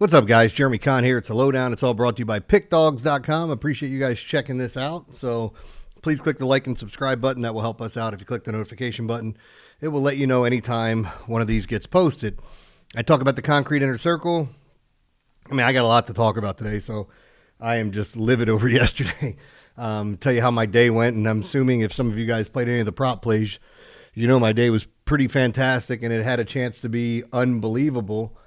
What's up, guys? Jeremy Conn here. It's a Lowdown. It's all brought to you by Pickdawgz.com. Appreciate you guys checking this out. So please click the like and subscribe button. That will help us out. If you click the notification button, it will let you know anytime one of these gets posted. I talk about the concrete inner circle. I mean, I got a lot to talk about today, so I am just livid over yesterday. Tell you how my day went, and I'm assuming if some of you guys played any of the prop plays, you know my day was pretty fantastic, and it had a chance to be unbelievable.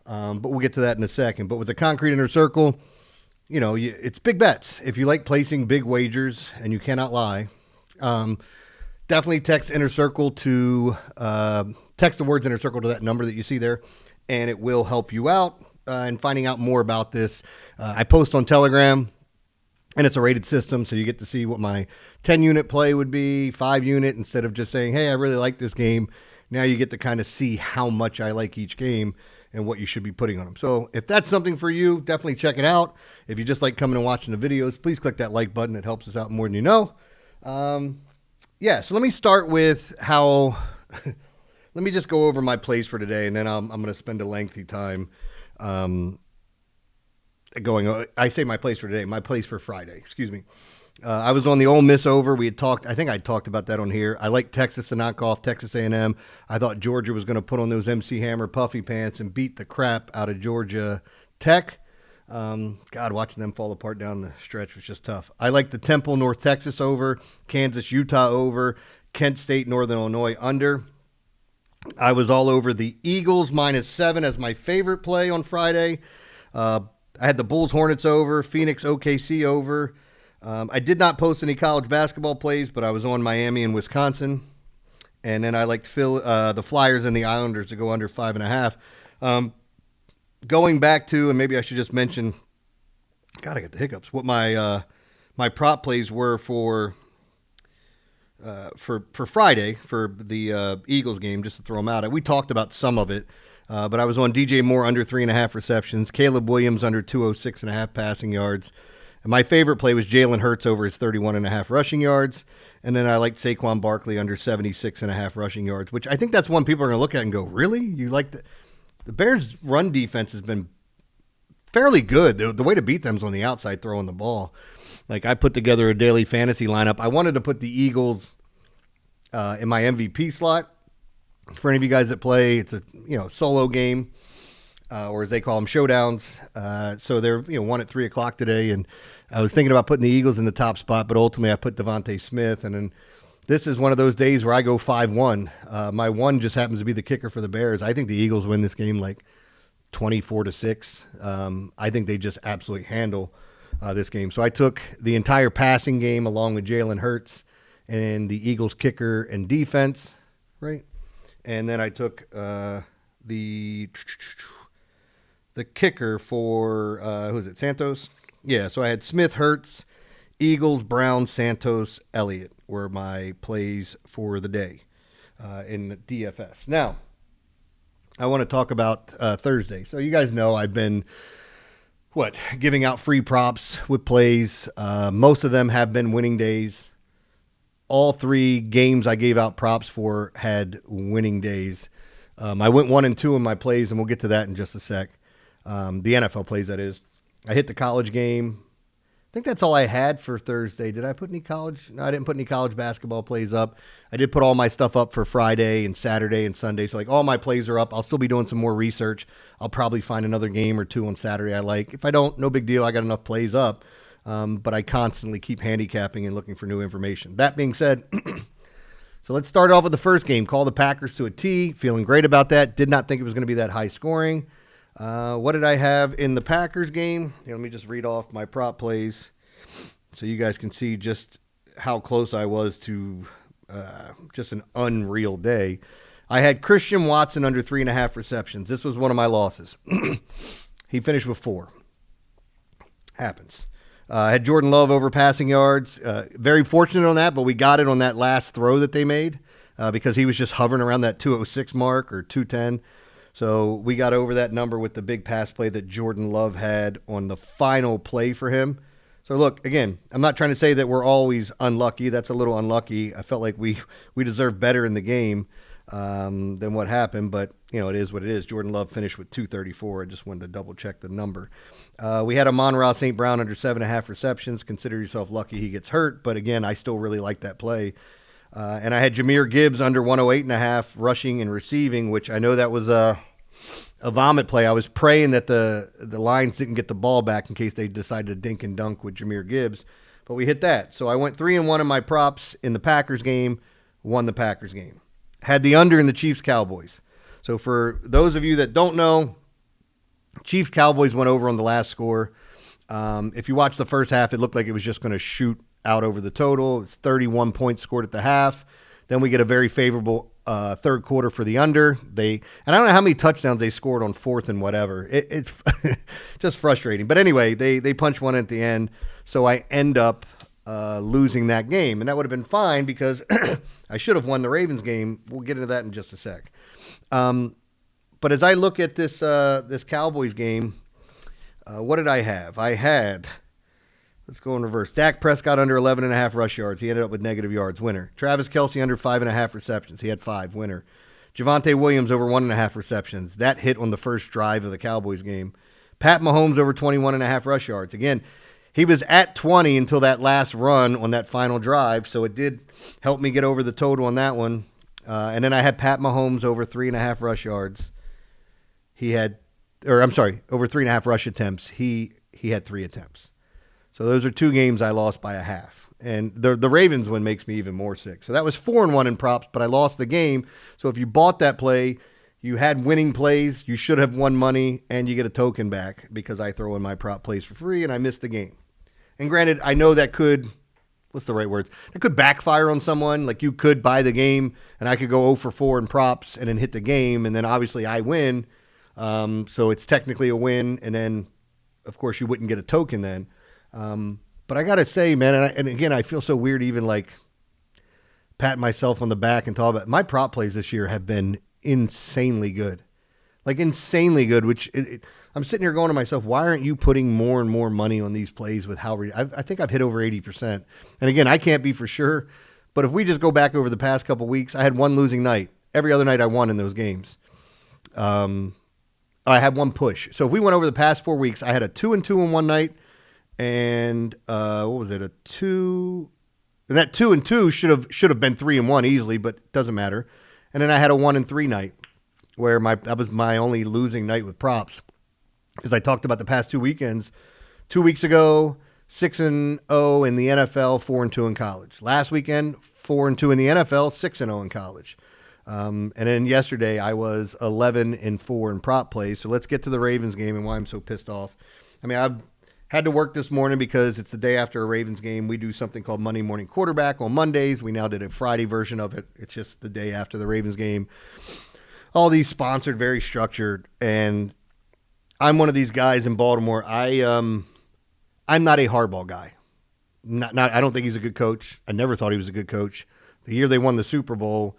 But we'll get to that in a second. But with the concrete inner circle, you know, it's big bets. If you like placing big wagers, and you cannot lie, definitely text inner circle to text the words inner circle to that number that you see there, and it will help you out in finding out more about this. I post on Telegram, and it's a rated system, so you get to see what my 10-unit play would be, 5-unit, instead of just saying, hey, I really like this game. Now you get to kind of see how much I like each game and what you should be putting on them. So if that's something for you, definitely check it out. If you just like coming and watching the videos, please click that like button. It helps us out more than you know. So let me start with how let me just go over my plays for today, and then I'm going to spend a lengthy time I say my plays for today, my plays for Friday, excuse me. I was on the Ole Miss over. I think I talked about that on here. I like Texas to knock off Texas A&M. I thought Georgia was going to put on those MC Hammer puffy pants and beat the crap out of Georgia Tech. God, watching them fall apart down the stretch was just tough. I like the Temple North Texas over, Kansas Utah over, Kent State Northern Illinois under. I was all over the Eagles -7 as my favorite play on Friday. I had the Bulls Hornets over, Phoenix OKC over. I did not post any college basketball plays, but I was on Miami and Wisconsin. And then I liked the Flyers and the Islanders to go under 5.5. Going back to, and maybe I should just mention, God, I got the hiccups, what my prop plays were for Friday, for the Eagles game, just to throw them out. We talked about some of it, but I was on DJ Moore under 3.5 receptions, Caleb Williams under 206.5 passing yards. And my favorite play was Jalen Hurts over his 31.5 rushing yards. And then I liked Saquon Barkley under 76.5 rushing yards, which I think that's one people are going to look at and go, really? You like the Bears' run defense has been fairly good. The way to beat them is on the outside throwing the ball. Like, I put together a daily fantasy lineup. I wanted to put the Eagles in my MVP slot. For any of you guys that play, it's a solo game. Or as they call them, showdowns. So they're 1 at 3 o'clock today, and I was thinking about putting the Eagles in the top spot, but ultimately I put Devontae Smith, and then this is one of those days where I go 5-1. My one just happens to be the kicker for the Bears. I think the Eagles win this game like 24-6. I think they just absolutely handle this game. So I took the entire passing game along with Jalen Hurts and the Eagles kicker and defense, right? And then I took the kicker for, who is it, Santos? Yeah, so I had Smith, Hurts, Eagles, Brown, Santos, Elliott were my plays for the day in DFS. Now, I want to talk about Thursday. So you guys know I've been, giving out free props with plays. Most of them have been winning days. All 3 games I gave out props for had winning days. I went 1 and 2 in my plays, and we'll get to that in just a sec. The NFL plays, that is. I hit the college game. I think that's all I had for Thursday. Did I put any college? No, I didn't put any college basketball plays up. I did put all my stuff up for Friday and Saturday and Sunday. So, all my plays are up. I'll still be doing some more research. I'll probably find another game or 2 on Saturday I like. If I don't, no big deal. I got enough plays up. But I constantly keep handicapping and looking for new information. That being said, so let's start off with the first game. Call the Packers to a T. Feeling great about that. Did not think it was going to be that high scoring. What did I have in the Packers game? Let me just read off my prop plays so you guys can see just how close I was to just an unreal day. I had Christian Watson under 3.5 receptions. This was one of my losses. He finished with 4. Happens. I had Jordan Love over passing yards. Very fortunate on that, but we got it on that last throw that they made because he was just hovering around that 206 mark or 210. So we got over that number with the big pass play that Jordan Love had on the final play for him. So look, again, I'm not trying to say that we're always unlucky. That's a little unlucky. I felt like we deserved better in the game than what happened. But it is what it is. Jordan Love finished with 234. I just wanted to double check the number. We had Amon-Ra St. Brown under 7.5 receptions. Consider yourself lucky he gets hurt. But again, I still really like that play. And I had Jahmyr Gibbs under 108.5 rushing and receiving, which I know that was a vomit play. I was praying that the Lions didn't get the ball back in case they decided to dink and dunk with Jahmyr Gibbs. But we hit that. So I went 3-1 in my props in the Packers game, won the Packers game. Had the under in the Chiefs-Cowboys. So for those of you that don't know, Chiefs-Cowboys went over on the last score. If you watch the first half, it looked like it was just going to shoot out over the total. It's 31 points scored at the half. Then we get a very favorable third quarter for the under. And I don't know how many touchdowns they scored on fourth and whatever. It's just frustrating. But anyway, they punched one at the end. So I end up losing that game. And that would have been fine because I should have won the Ravens game. We'll get into that in just a sec. But as I look at this Cowboys game, what did I have? I had, let's go in reverse. Dak Prescott under 11.5 rush yards. He ended up with negative yards. Winner. Travis Kelce under 5.5 receptions. He had 5. Winner. Javonte Williams over 1.5 receptions. That hit on the first drive of the Cowboys game. Pat Mahomes over 21.5 rush yards. Again, he was at 20 until that last run on that final drive, so it did help me get over the total on that one. And then I had Pat Mahomes over 3.5 rush yards. Over 3.5 rush attempts. He had 3 attempts. So those are 2 games I lost by a half. And the Ravens one makes me even more sick. So that was 4-1 in props, but I lost the game. So if you bought that play, you had winning plays, you should have won money, and you get a token back because I throw in my prop plays for free and I missed the game. And granted, I know that could, what's the right words? It could backfire on someone. Like you could buy the game and I could go 0 for 4 in props and then hit the game. And then obviously I win. So it's technically a win. And then, of course, you wouldn't get a token then. But I got to say, man, and again, I feel so weird even like patting myself on the back and talk about my prop plays this year have been insanely good. Like insanely good, which I'm sitting here going to myself, why aren't you putting more and more money on these plays with how I think I've hit over 80%. And again, I can't be for sure, but if we just go back over the past couple weeks, I had one losing night. Every other night I won in those games. I had one push. So if we went over the past 4 weeks, I had a 2-2 in one night and what was it? A 2. And that 2-2 should have been 3-1 easily, but it doesn't matter. And then I had a 1-3 night where that was my only losing night with props. Because I talked about the past 2 weekends. 2 weeks ago, 6-0 in the NFL, 4-2 in college. Last weekend, 4-2 in the NFL, 6-0 in college. And then yesterday, I was 11-4 in prop plays. So let's get to the Ravens game and why I'm so pissed off. I mean, I've had to work this morning because it's the day after a Ravens game. We do something called Monday Morning Quarterback on Mondays. We now did a Friday version of it. It's just the day after the Ravens game. All these sponsored, very structured, and I'm one of these guys in Baltimore. I'm not a Harbaugh guy. I don't think he's a good coach. I never thought he was a good coach. The year they won the Super Bowl,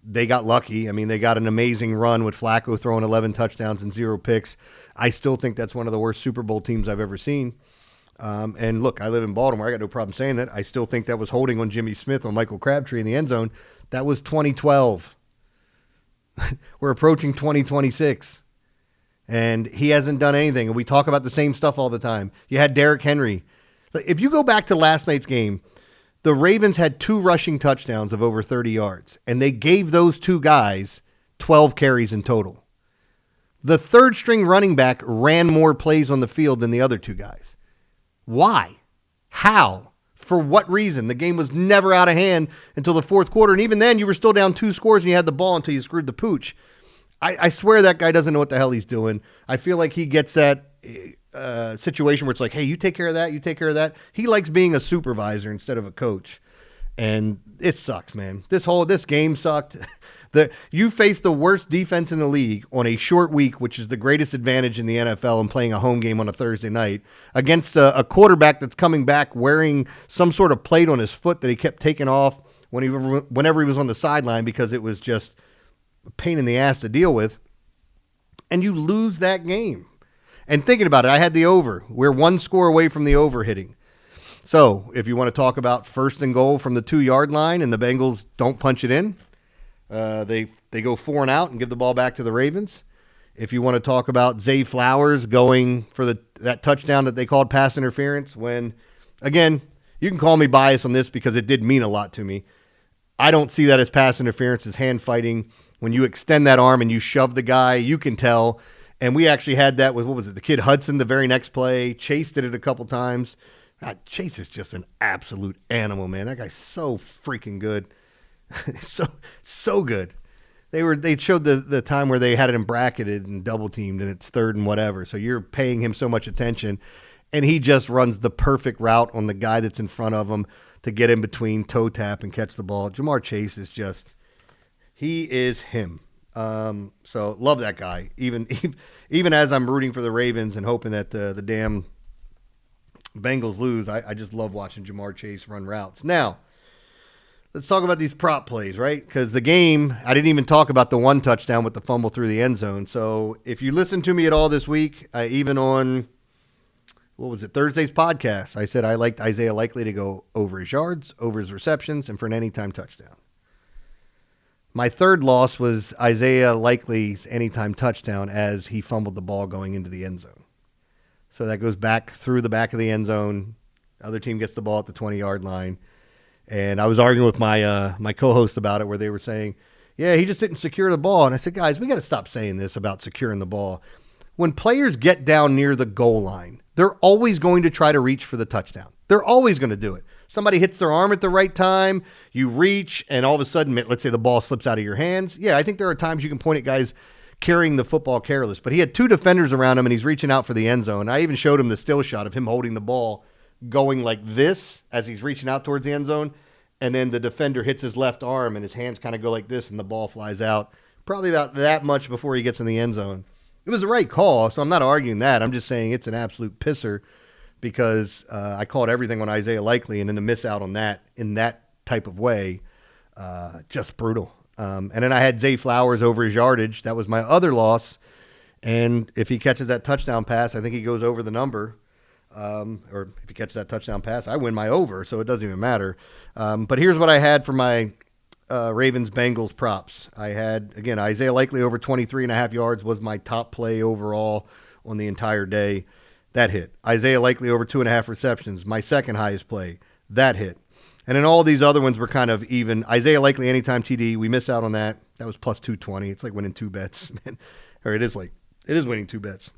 they got lucky. I mean, they got an amazing run with Flacco throwing 11 touchdowns and 0 picks. I still think that's one of the worst Super Bowl teams I've ever seen. And look, I live in Baltimore. I got no problem saying that. I still think that was holding on Jimmy Smith on Michael Crabtree in the end zone. That was 2012. We're approaching 2026. And he hasn't done anything. And we talk about the same stuff all the time. You had Derrick Henry. If you go back to last night's game, the Ravens had 2 rushing touchdowns of over 30 yards. And they gave those 2 guys 12 carries in total. The third string running back ran more plays on the field than the other 2 guys. Why? How? For what reason? The game was never out of hand until the fourth quarter. And even then, you were still down 2 scores and you had the ball until you screwed the pooch. I swear that guy doesn't know what the hell he's doing. I feel like he gets that situation where it's like, hey, you take care of that, you take care of that. He likes being a supervisor instead of a coach. And it sucks, man. This game sucked. You face the worst defense in the league on a short week, which is the greatest advantage in the NFL, and playing a home game on a Thursday night against a quarterback that's coming back wearing some sort of plate on his foot that he kept taking off whenever he was on the sideline because it was just a pain in the ass to deal with. And you lose that game. And thinking about it, I had the over. We're 1 score away from the over hitting. So if you want to talk about 1st and goal from the 2-yard line and the Bengals don't punch it in, they they go 4 and out and give the ball back to the Ravens. If you want to talk about Zay Flowers going for that touchdown that they called pass interference when, again, you can call me biased on this because it did mean a lot to me. I don't see that as pass interference, as hand fighting. When you extend that arm and you shove the guy, you can tell. And we actually had that with, what was it, the kid Hudson the very next play. Chase did it a couple times. God, Chase is just an absolute animal, man. That guy's so freaking good. so good. They showed the time where they had it bracketed and double teamed and it's 3rd and whatever. So you're paying him so much attention. And he just runs the perfect route on the guy that's in front of him to get in between, toe tap, and catch the ball. Jamar Chase is just, he is him. So love that guy. Even as I'm rooting for the Ravens and hoping that the damn Bengals lose, I just love watching Jamar Chase run routes. Now, let's talk about these prop plays, right? Because the game, I didn't even talk about the 1 touchdown with the fumble through the end zone. So if you listen to me at all this week, even on, what was it, Thursday's podcast, I said I liked Isaiah Likely to go over his yards, over his receptions, and for an anytime touchdown. My third loss was Isaiah Likely's anytime touchdown as he fumbled the ball going into the end zone. So that goes back through the back of the end zone. Other team gets the ball at the 20-yard line. And I was arguing with my co-host about it where they were saying, yeah, he just didn't secure the ball. And I said, guys, we got to stop saying this about securing the ball. When players get down near the goal line, they're always going to try to reach for the touchdown. They're always going to do it. Somebody hits their arm at the right time, you reach, and all of a sudden, let's say the ball slips out of your hands. Yeah, I think there are times you can point at guys carrying the football careless, but he had 2 defenders around him, and he's reaching out for the end zone. I even showed him the still shot of him holding the ball, going like this as he's reaching out towards the end zone, and then the defender hits his left arm, and his hands kind of go like this, and the ball flies out probably about that much before he gets in the end zone. It was the right call, so I'm not arguing that. I'm just saying it's an absolute pisser because I called everything on Isaiah Likely, and then to miss out on that in that type of way, just brutal. And then I had Zay Flowers over his yardage. That was my other loss. And if he catches that touchdown pass, I think he goes over the number. Or if he catches that touchdown pass, I win my over, so it doesn't even matter. But here's what I had for my Ravens-Bengals props. I had, again, Isaiah Likely over 23.5 yards was my top play overall on the entire day. That hit. Isaiah Likely over 2.5 receptions, my second highest play. That hit. And then all these other ones were kind of even. Isaiah Likely anytime TD, we miss out on that. That was plus 220. It's like winning 2 bets, man. Or it is winning 2 bets.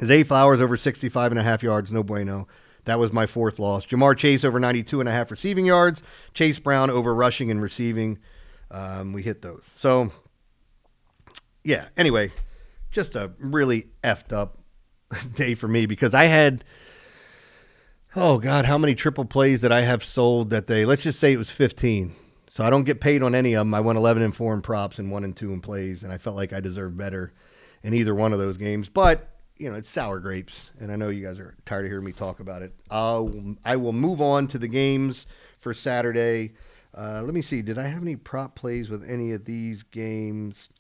Zay Flowers over 65.5 yards, no bueno. That was my fourth loss. Jamar Chase over 92.5 receiving yards. Chase Brown over rushing and receiving. We hit those. So, yeah, anyway, just a really effed up day for me because I had, oh, God, how many triple plays that I have sold that day? Let's just say it was 15. So I don't get paid on any of them. I went 11-4 in props and 1-2 in plays, and I felt like I deserved better in either one of those games. But it's sour grapes, and I know you guys are tired of hearing me talk about it. I will move on to the games for Saturday. Let me see. Did I have any prop plays with any of these games?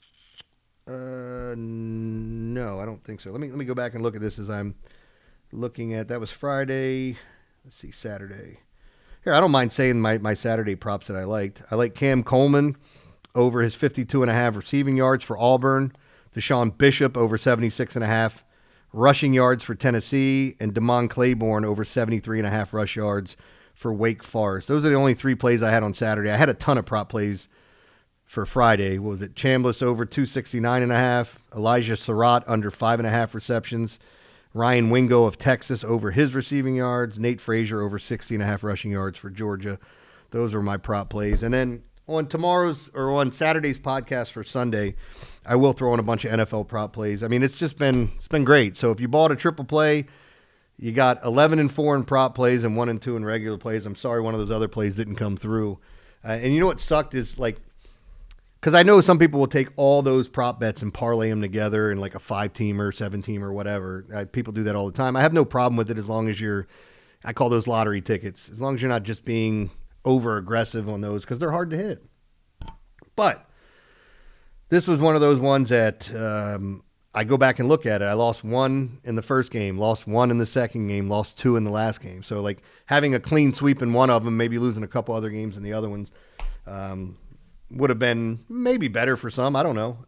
No, I don't think so. Let me go back and look at this as I'm looking at. That was Friday. Let's see, Saturday. Here, I don't mind saying my Saturday props that I liked. I like Cam Coleman over his 52.5 receiving yards for Auburn. Deshaun Bishop over 76.5 rushing yards for Tennessee, and Damon Claiborne over 73.5 rush yards for Wake Forest. Those are the only 3 plays I had on Saturday. I had a ton of prop plays for Friday. What was it? Chambliss over 269.5, Elijah Surratt under 5.5 receptions, Ryan Wingo of Texas over his receiving yards, Nate Frazier over 60.5 rushing yards for Georgia. Those are my prop plays. And then on Saturday's podcast for Sunday, I will throw in a bunch of NFL prop plays. I mean, it's been great. So if you bought a triple play, you got 11-4 in prop plays and 1-2 in regular plays. I'm sorry one of those other plays didn't come through. And you know what sucked is because I know some people will take all those prop bets and parlay them together in like a 5-teamer, 7-teamer, whatever. People do that all the time. I have no problem with it as long as I call those lottery tickets, as long as you're not just being over aggressive on those because they're hard to hit. But this was one of those ones that I go back and look at it. I lost 1 in the first game, lost 1 in the second game, lost 2 in the last game. So having a clean sweep in one of them, maybe losing a couple other games in the other ones. would have been maybe better for some. I don't know.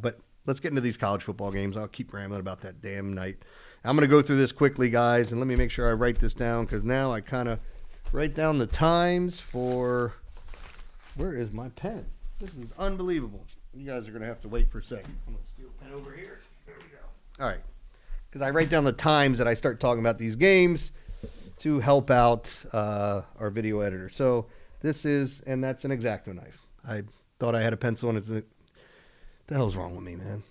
But let's get into these college football games. I'll keep rambling about that damn night. I'm going to go through this quickly, guys, and let me make sure I write this down because now I kind of write down the times for – where is my pen? This is unbelievable. You guys are going to have to wait for a second. I'm going to steal a pen over here. There we go. All right. Because I write down the times that I start talking about these games to help out our video editor. So this is – and that's an X-Acto knife. I thought I had a pencil, and the hell's wrong with me, man?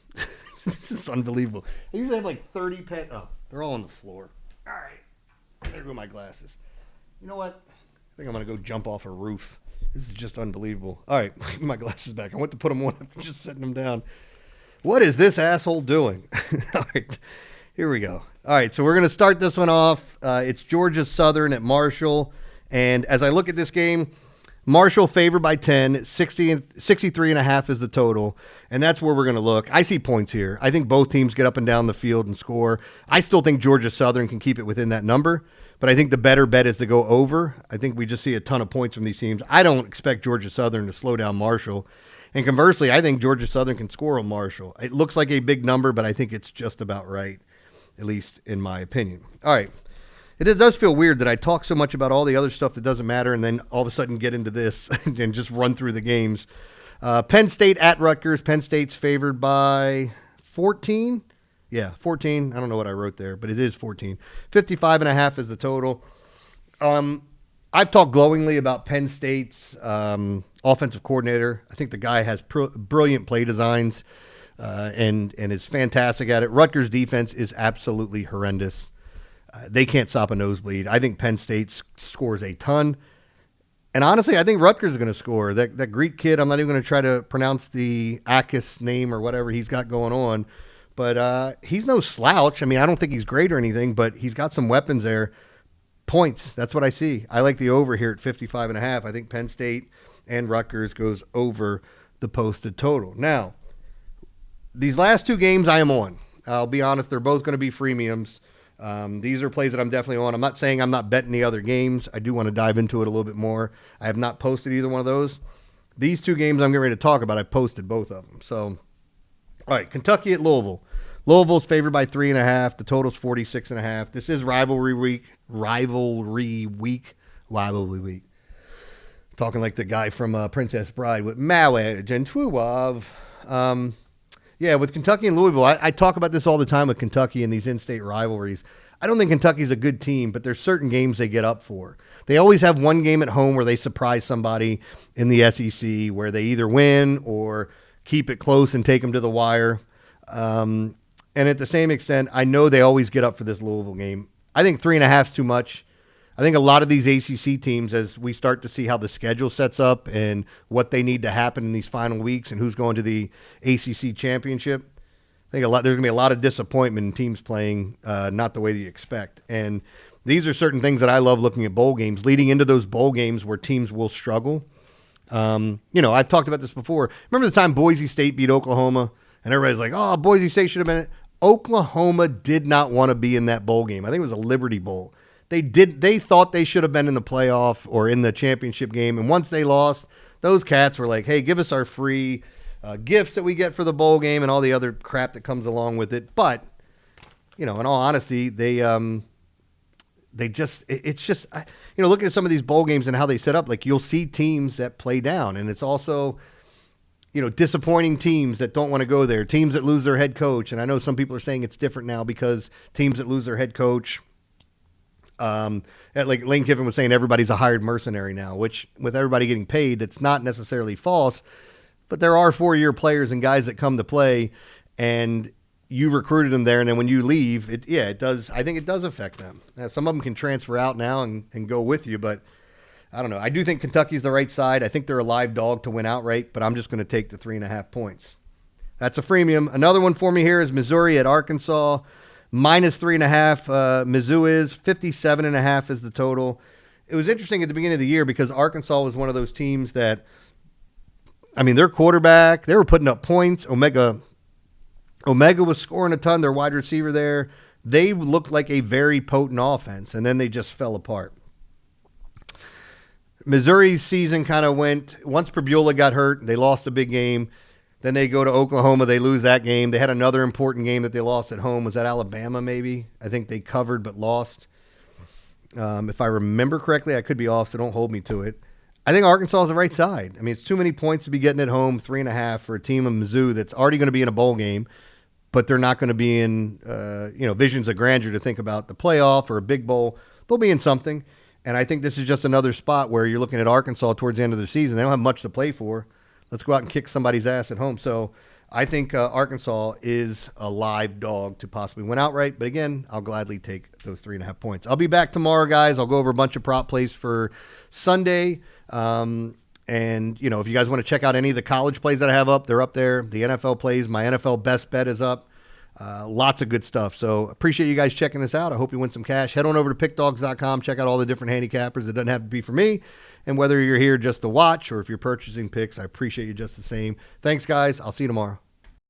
This is unbelievable. I usually have like 30 pens. Oh, they're all on the floor. All right. There go my glasses. You know what? I think I'm going to go jump off a roof. This is just unbelievable. All right. Give me my glasses back. I went to put them on after just setting them down. What is this asshole doing? All right. Here we go. All right. So we're going to start this one off. It's Georgia Southern at Marshall. And as I look at this game, Marshall favored by 10, 63.5 is the total, and that's where we're going to look. I see points here. I think both teams get up and down the field and score. I still think Georgia Southern can keep it within that number, but I think the better bet is to go over. I think we just see a ton of points from these teams. I don't expect Georgia Southern to slow down Marshall, and conversely, I think Georgia Southern can score on Marshall. It looks like a big number, but I think it's just about right, at least in my opinion. All right. It does feel weird that I talk so much about all the other stuff that doesn't matter and then all of a sudden get into this and just run through the games. Penn State at Rutgers. Penn State's favored by 14. Yeah, 14. I don't know what I wrote there, but it is 14. 55.5 is the total. I've talked glowingly about Penn State's offensive coordinator. I think the guy has brilliant play designs and is fantastic at it. Rutgers' defense is absolutely horrendous. They can't stop a nosebleed. I think Penn State scores a ton. And honestly, I think Rutgers is going to score. That Greek kid, I'm not even going to try to pronounce the Akis name or whatever he's got going on. But he's no slouch. I mean, I don't think he's great or anything, but he's got some weapons there. Points, that's what I see. I like the over here at 55.5. I think Penn State and Rutgers goes over the posted total. Now, these last two games I am on. I'll be honest, they're both going to be freemiums. These are plays that I'm definitely on. I'm not saying I'm not betting the other games. I do want to dive into it a little bit more. I have not posted either one of those. These two games I'm getting ready to talk about, I posted both of them. So, all right, Kentucky at Louisville. Louisville's favored by 3.5. The total's 46.5. This is rivalry week. Talking like the guy from Princess Bride with Marriage and True Love. Yeah, with Kentucky and Louisville, I talk about this all the time with Kentucky and these in-state rivalries. I don't think Kentucky's a good team, but there's certain games they get up for. They always have one game at home where they surprise somebody in the SEC, where they either win or keep it close and take them to the wire. And at the same extent, I know they always get up for this Louisville game. I think 3.5 is too much. I think a lot of these ACC teams, as we start to see how the schedule sets up and what they need to happen in these final weeks and who's going to the ACC championship, I think there's going to be a lot of disappointment in teams playing not the way that you expect. And these are certain things that I love looking at bowl games, leading into those bowl games where teams will struggle. I've talked about this before. Remember the time Boise State beat Oklahoma? And everybody's like, oh, Boise State should have been it. Oklahoma did not want to be in that bowl game. I think it was a Liberty Bowl. They thought they should have been in the playoff or in the championship game. And once they lost, those cats were like, hey, give us our free gifts that we get for the bowl game and all the other crap that comes along with it. But, in all honesty, it's just, looking at some of these bowl games and how they set up, like you'll see teams that play down. And it's also, disappointing teams that don't want to go there, teams that lose their head coach. And I know some people are saying it's different now because teams that lose their head coach, like Lane Kiffin was saying, everybody's a hired mercenary now, which with everybody getting paid, it's not necessarily false, but there are 4-year players and guys that come to play and you recruited them there. And then when you leave, it does. I think it does affect them. Now, some of them can transfer out now and go with you, but I don't know. I do think Kentucky's the right side. I think they're a live dog to win outright, but I'm just going to take the 3.5 points. That's a freemium. Another one for me here is Missouri at Arkansas. Minus 3.5. Mizzou is 57.5 is the total. It was interesting at the beginning of the year because Arkansas was one of those teams that, their quarterback, they were putting up points. Omega was scoring a ton. Their wide receiver there. They looked like a very potent offense, and then they just fell apart. Missouri's season kind of went, once Prbula got hurt, they lost a big game. Then they go to Oklahoma, they lose that game. They had another important game that they lost at home. Was that Alabama maybe? I think they covered but lost. If I remember correctly, I could be off, so don't hold me to it. I think Arkansas is the right side. I mean, it's too many points to be getting at home, 3.5 for a team of Mizzou that's already going to be in a bowl game, but they're not going to be in, visions of grandeur to think about the playoff or a big bowl. They'll be in something, and I think this is just another spot where you're looking at Arkansas towards the end of the season. They don't have much to play for. Let's go out and kick somebody's ass at home. So I think Arkansas is a live dog to possibly win outright. But again, I'll gladly take those 3.5 points. I'll be back tomorrow, guys. I'll go over a bunch of prop plays for Sunday. And, if you guys want to check out any of the college plays that I have up, they're up there. The NFL plays, my NFL best bet is up. Lots of good stuff. So appreciate you guys checking this out. I hope you win some cash. Head on over to pickdawgz.com. Check out all the different handicappers. It doesn't have to be for me. And whether you're here just to watch or if you're purchasing picks, I appreciate you just the same. Thanks, guys. I'll see you tomorrow.